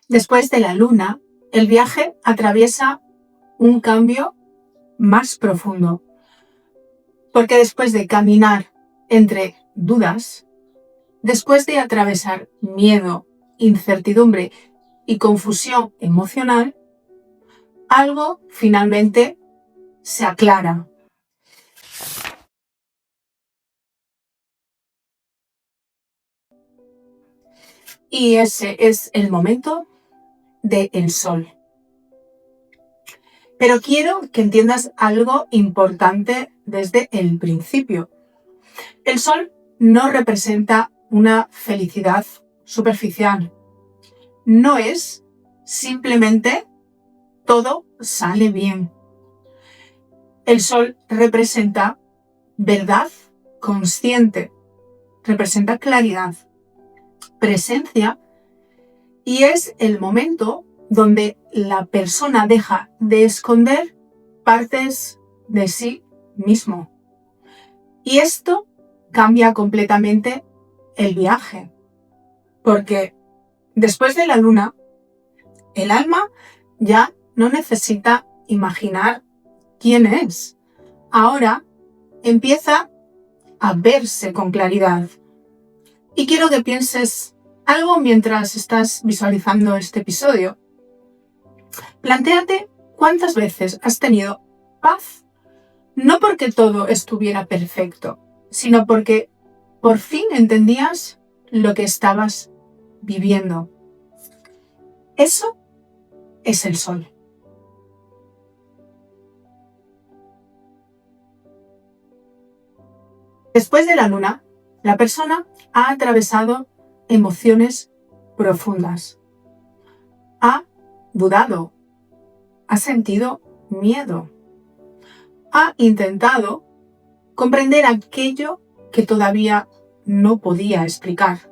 Después de la luna, el viaje atraviesa un cambio más profundo, porque después de caminar entre dudas, después de atravesar miedo, incertidumbre y confusión emocional, algo finalmente se aclara. Y ese es el momento del sol. Pero quiero que entiendas algo importante desde el principio. El sol no representa una felicidad superficial. No es simplemente todo sale bien. El sol representa verdad consciente, representa claridad, presencia, y es el momento donde la persona deja de esconder partes de sí mismo. Y esto cambia completamente el viaje, porque después de la luna, el alma ya no necesita imaginar quién es. Ahora empieza a verse con claridad. Y quiero que pienses algo mientras estás visualizando este episodio. Plantéate cuántas veces has tenido paz, no porque todo estuviera perfecto, sino porque por fin entendías lo que estabas viviendo. Eso es el sol. Después de la luna, la persona ha atravesado emociones profundas. Ha dudado, ha sentido miedo, ha intentado comprender aquello que todavía no podía explicar.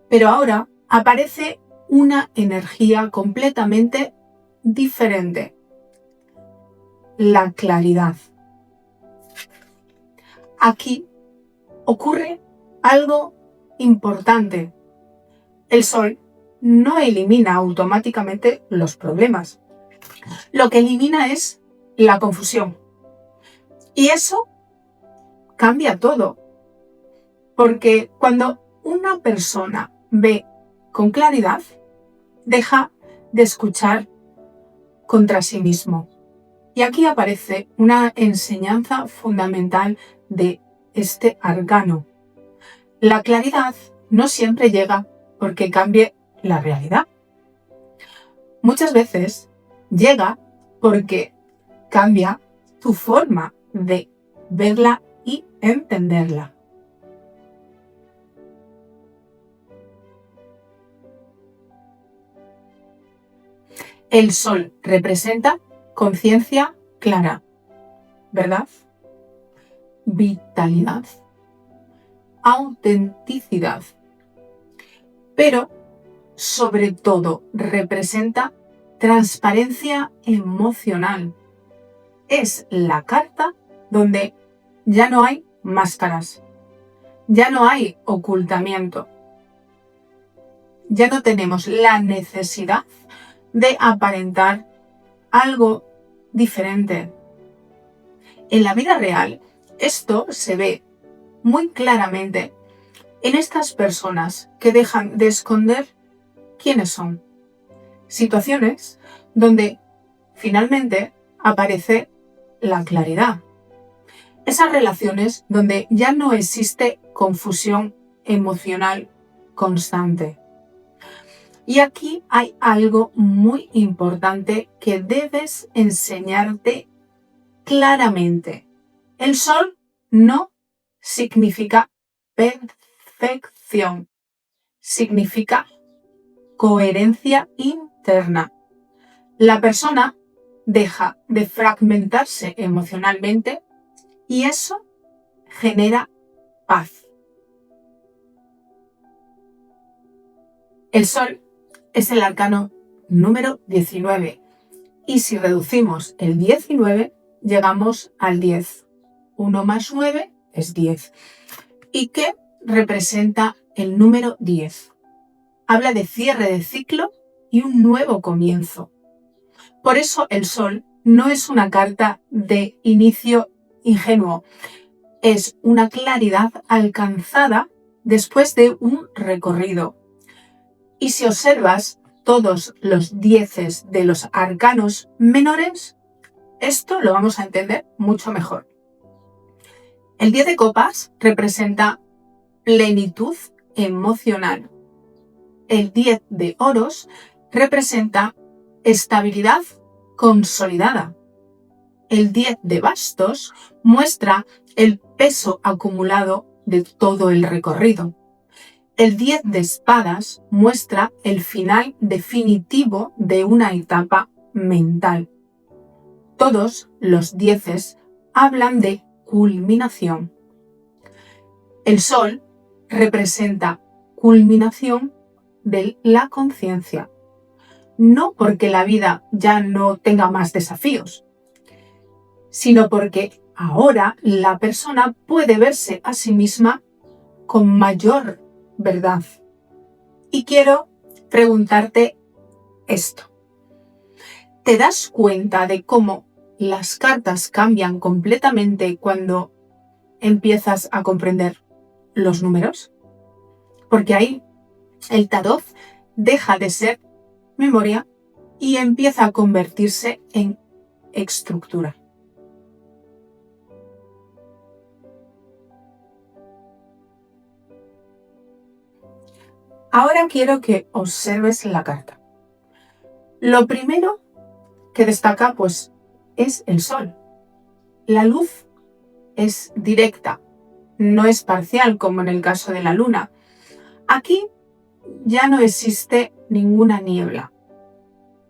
Pero ahora aparece una energía completamente diferente: la claridad. Aquí ocurre algo importante. El sol no elimina automáticamente los problemas. Lo que elimina es la confusión. Y eso cambia todo. Porque cuando una persona ve con claridad, deja de escuchar contra sí mismo. Y aquí aparece una enseñanza fundamental de este arcano. La claridad no siempre llega porque cambie la realidad. Muchas veces llega porque cambia tu forma de verla y entenderla. El sol representa conciencia clara, verdad, vitalidad, autenticidad, pero sobre todo representa transparencia emocional. Es la carta donde ya no hay máscaras, ya no hay ocultamiento, ya no tenemos la necesidad de aparentar algo diferente. En la vida real, esto se ve muy claramente en estas personas que dejan de esconder quiénes son. Situaciones donde finalmente aparece la claridad. Esas relaciones donde ya no existe confusión emocional constante. Y aquí hay algo muy importante que debes enseñarte claramente. El sol no significa perfección, significa coherencia interna. La persona deja de fragmentarse emocionalmente y eso genera paz. El sol es el arcano número 19 y si reducimos el 19 llegamos al 10. 1 más 9 es 10. ¿Y qué representa el número 10? habla de cierre de ciclo y un nuevo comienzo. Por eso el Sol no es una carta de inicio ingenuo, es una claridad alcanzada después de un recorrido. Y si observas todos los 10 de los arcanos menores, esto lo vamos a entender mucho mejor. El 10 de copas representa plenitud emocional. El 10 de oros representa estabilidad consolidada. El 10 de bastos muestra el peso acumulado de todo el recorrido. El 10 de espadas muestra el final definitivo de una etapa mental. Todos los 10 hablan de culminación. El Sol representa culminación de la conciencia. No porque la vida ya no tenga más desafíos, sino porque ahora la persona puede verse a sí misma con mayor verdad. Y quiero preguntarte esto. ¿Te das cuenta de cómo las cartas cambian completamente cuando empiezas a comprender los números? Porque ahí el tarot deja de ser memoria y empieza a convertirse en estructura. Ahora quiero que observes la carta. Lo primero que destaca, pues, es el Sol. La luz es directa, no es parcial como en el caso de la Luna. Aquí ya no existe ninguna niebla.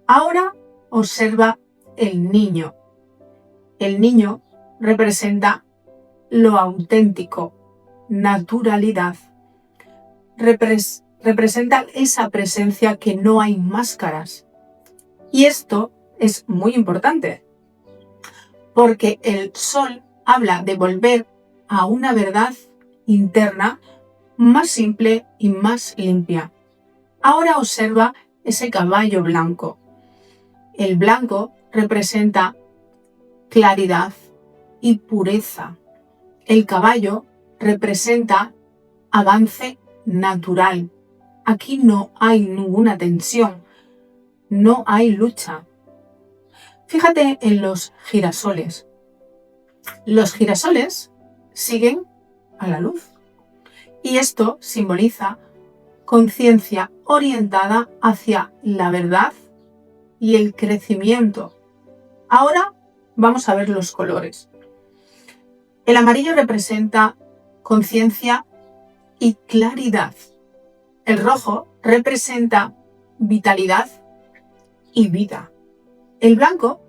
Ahora observa el niño. El niño representa lo auténtico, naturalidad. Representa esa presencia que no hay máscaras. Y esto es muy importante, porque el Sol habla de volver a una verdad interna más simple y más limpia. Ahora observa ese caballo blanco. El blanco representa claridad y pureza. El caballo representa avance natural. Aquí no hay ninguna tensión, no hay lucha. Fíjate en los girasoles. Los girasoles siguen a la luz y esto simboliza conciencia orientada hacia la verdad y el crecimiento. Ahora vamos a ver los colores. El amarillo representa conciencia y claridad. El rojo representa vitalidad y vida. El blanco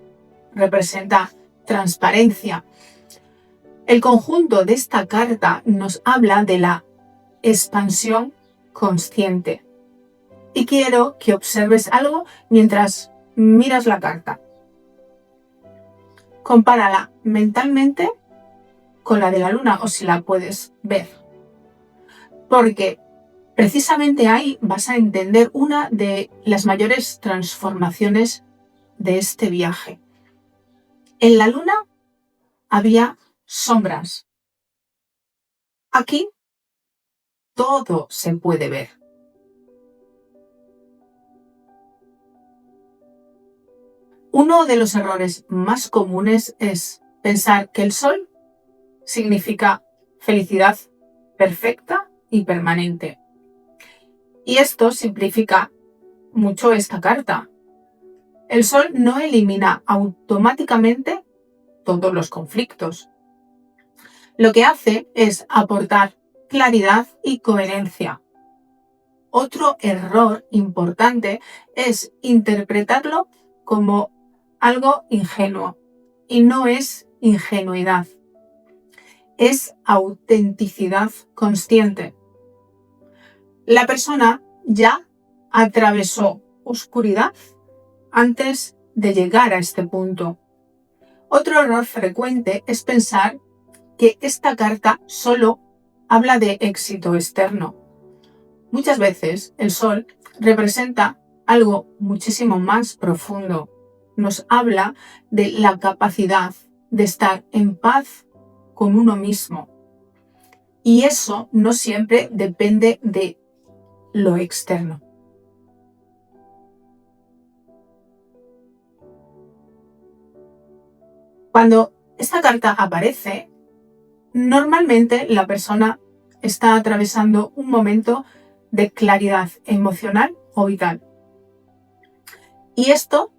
representa transparencia. El conjunto de esta carta nos habla de la expansión consciente. Y quiero que observes algo mientras miras la carta. Compárala mentalmente con la de la luna, o si la puedes ver. Porque precisamente ahí vas a entender una de las mayores transformaciones de este viaje. En la luna había sombras. Aquí todo se puede ver. Uno de los errores más comunes es pensar que el Sol significa felicidad perfecta y permanente. Y esto simplifica mucho esta carta. El Sol no elimina automáticamente todos los conflictos. Lo que hace es aportar claridad y coherencia. Otro error importante es interpretarlo como algo ingenuo, y no es ingenuidad, es autenticidad consciente. La persona ya atravesó oscuridad antes de llegar a este punto. Otro error frecuente es pensar que esta carta solo habla de éxito externo. Muchas veces el Sol representa algo muchísimo más profundo. Nos habla de la capacidad de estar en paz con uno mismo. Y eso no siempre depende de lo externo. Cuando esta carta aparece, normalmente la persona está atravesando un momento de claridad emocional o vital. Y esto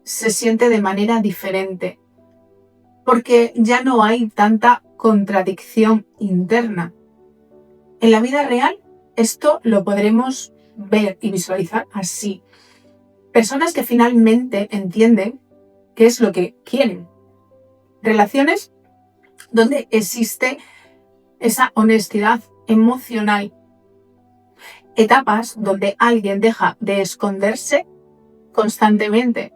se siente de manera diferente, porque ya no hay tanta contradicción interna. En la vida real, esto lo podremos ver y visualizar así. Personas que finalmente entienden qué es lo que quieren. Relaciones donde existe esa honestidad emocional. Etapas donde alguien deja de esconderse constantemente.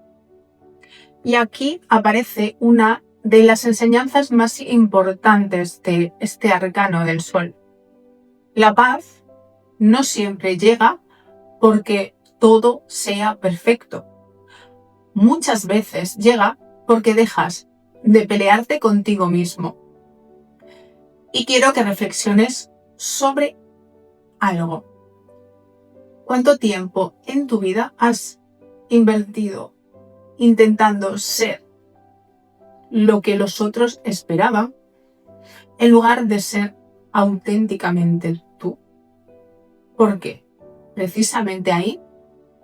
Y aquí aparece una de las enseñanzas más importantes de este arcano del sol. La paz no siempre llega porque todo sea perfecto. Muchas veces llega porque dejas de pelearte contigo mismo. Y quiero que reflexiones sobre algo. ¿Cuánto tiempo en tu vida has invertido intentando ser lo que los otros esperaban en lugar de ser auténticamente tú? Porque precisamente ahí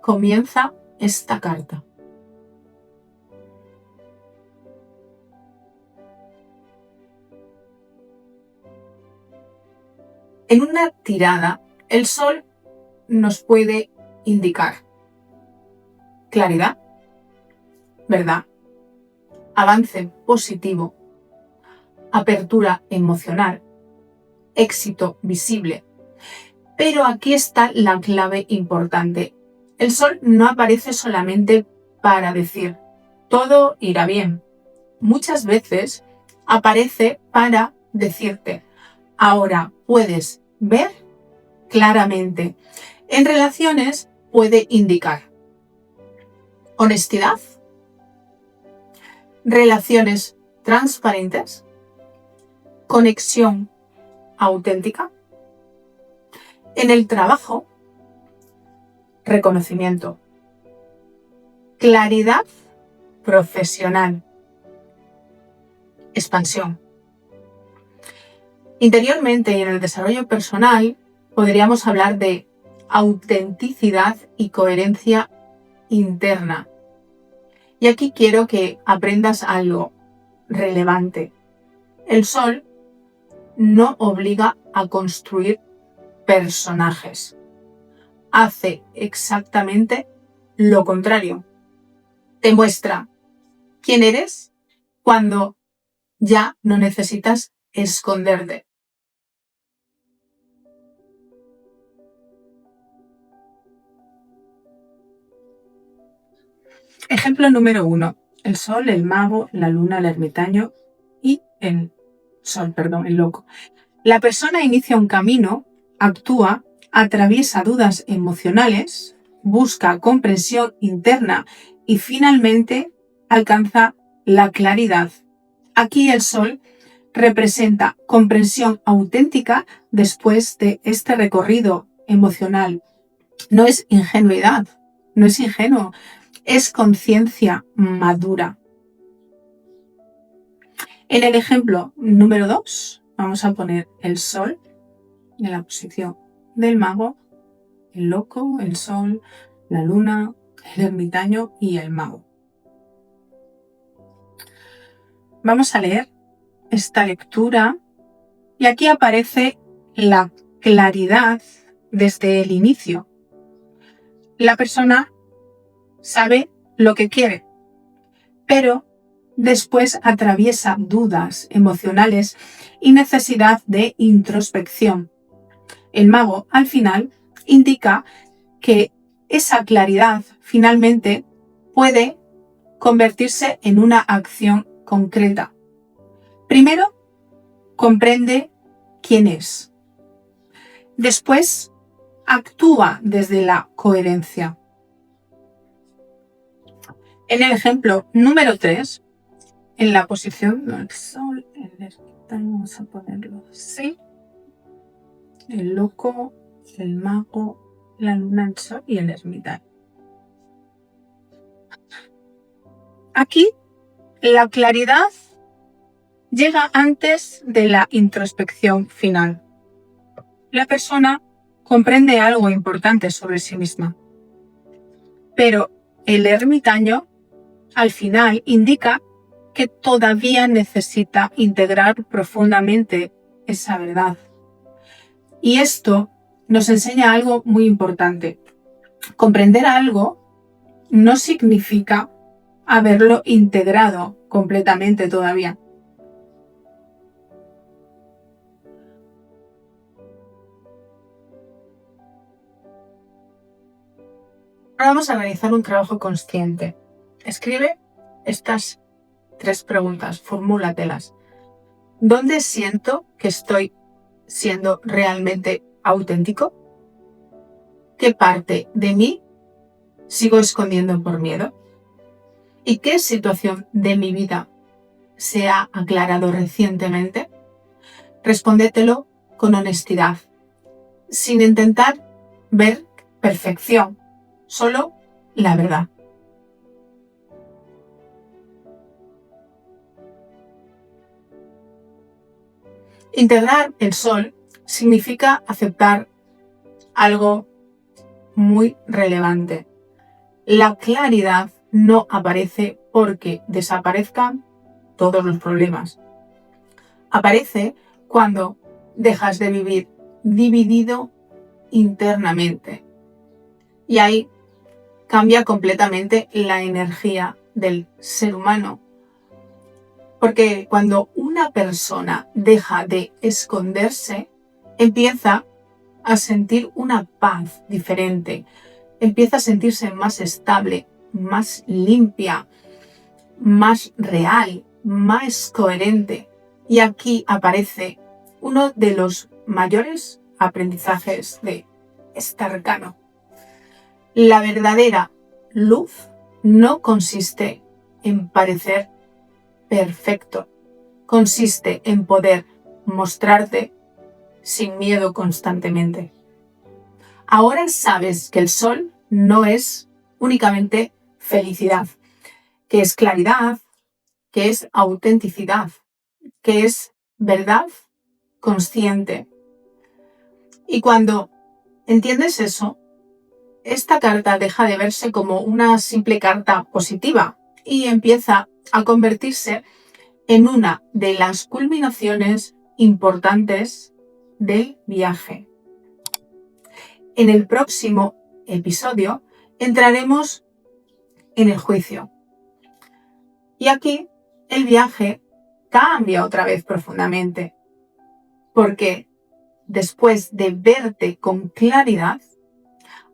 comienza esta carta. En una tirada, el sol nos puede indicar claridad, verdad, avance positivo, apertura emocional, éxito visible. Pero aquí está la clave importante. El sol no aparece solamente para decir todo irá bien. Muchas veces aparece para decirte ahora puedes ver claramente. En relaciones puede indicar honestidad, relaciones transparentes, conexión auténtica. En el trabajo, reconocimiento, claridad profesional, expansión. Interiormente y en el desarrollo personal podríamos hablar de autenticidad y coherencia interna. Y aquí quiero que aprendas algo relevante. El sol no obliga a construir personajes. Hace exactamente lo contrario. Te muestra quién eres cuando ya no necesitas esconderte. Ejemplo número 1. El sol, el mago, la luna, el ermitaño y el loco. La persona inicia un camino, actúa, atraviesa dudas emocionales, busca comprensión interna y finalmente alcanza la claridad. Aquí el sol representa comprensión auténtica después de este recorrido emocional. No es ingenuidad, no es ingenuo, es conciencia madura. En el ejemplo número 2, vamos a poner el sol en la posición del mago, el loco, el sol, la luna, el ermitaño y el mago. Vamos a leer esta lectura y aquí aparece la claridad desde el inicio. La persona sabe lo que quiere, pero después atraviesa dudas emocionales y necesidad de introspección. El mago, al final, indica que esa claridad finalmente puede convertirse en una acción concreta. Primero, comprende quién es. Después, actúa desde la coherencia. En el ejemplo número 3, en la posición del sol, el ermitaño, vamos a ponerlo así, el loco, el mago, la luna, el sol y el ermitaño. Aquí la claridad llega antes de la introspección final. La persona comprende algo importante sobre sí misma, pero el ermitaño al final indica que todavía necesita integrar profundamente esa verdad. Y esto nos enseña algo muy importante. Comprender algo no significa haberlo integrado completamente todavía. Ahora vamos a realizar un trabajo consciente. Escribe estas 3 preguntas, formúlatelas. ¿Dónde siento que estoy siendo realmente auténtico? ¿Qué parte de mí sigo escondiendo por miedo? ¿Y qué situación de mi vida se ha aclarado recientemente? Respóndetelo con honestidad, sin intentar ver perfección, solo la verdad. Integrar el sol significa aceptar algo muy relevante. La claridad no aparece porque desaparezcan todos los problemas. Aparece cuando dejas de vivir dividido internamente. Y ahí cambia completamente la energía del ser humano. Porque cuando una persona deja de esconderse, empieza a sentir una paz diferente, empieza a sentirse más estable, más limpia, más real, más coherente. Y aquí aparece uno de los mayores aprendizajes de este arcano. La verdadera luz no consiste en parecer perfecto, consiste en poder mostrarte sin miedo constantemente. Ahora sabes que el sol no es únicamente felicidad, que es claridad, que es autenticidad, que es verdad consciente. Y cuando entiendes eso, esta carta deja de verse como una simple carta positiva y empieza a convertirse en una de las culminaciones importantes del viaje. En el próximo episodio entraremos en el juicio. Y aquí el viaje cambia otra vez profundamente, porque después de verte con claridad,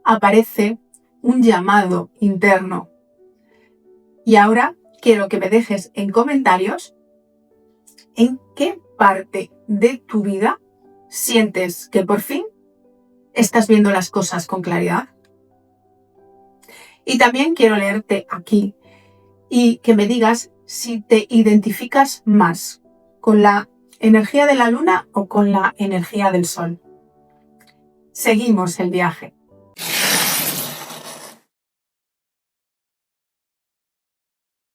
aparece un llamado interno. Y ahora quiero que me dejes en comentarios en qué parte de tu vida sientes que por fin estás viendo las cosas con claridad. Y también quiero leerte aquí y que me digas si te identificas más con la energía de la luna o con la energía del sol. Seguimos el viaje.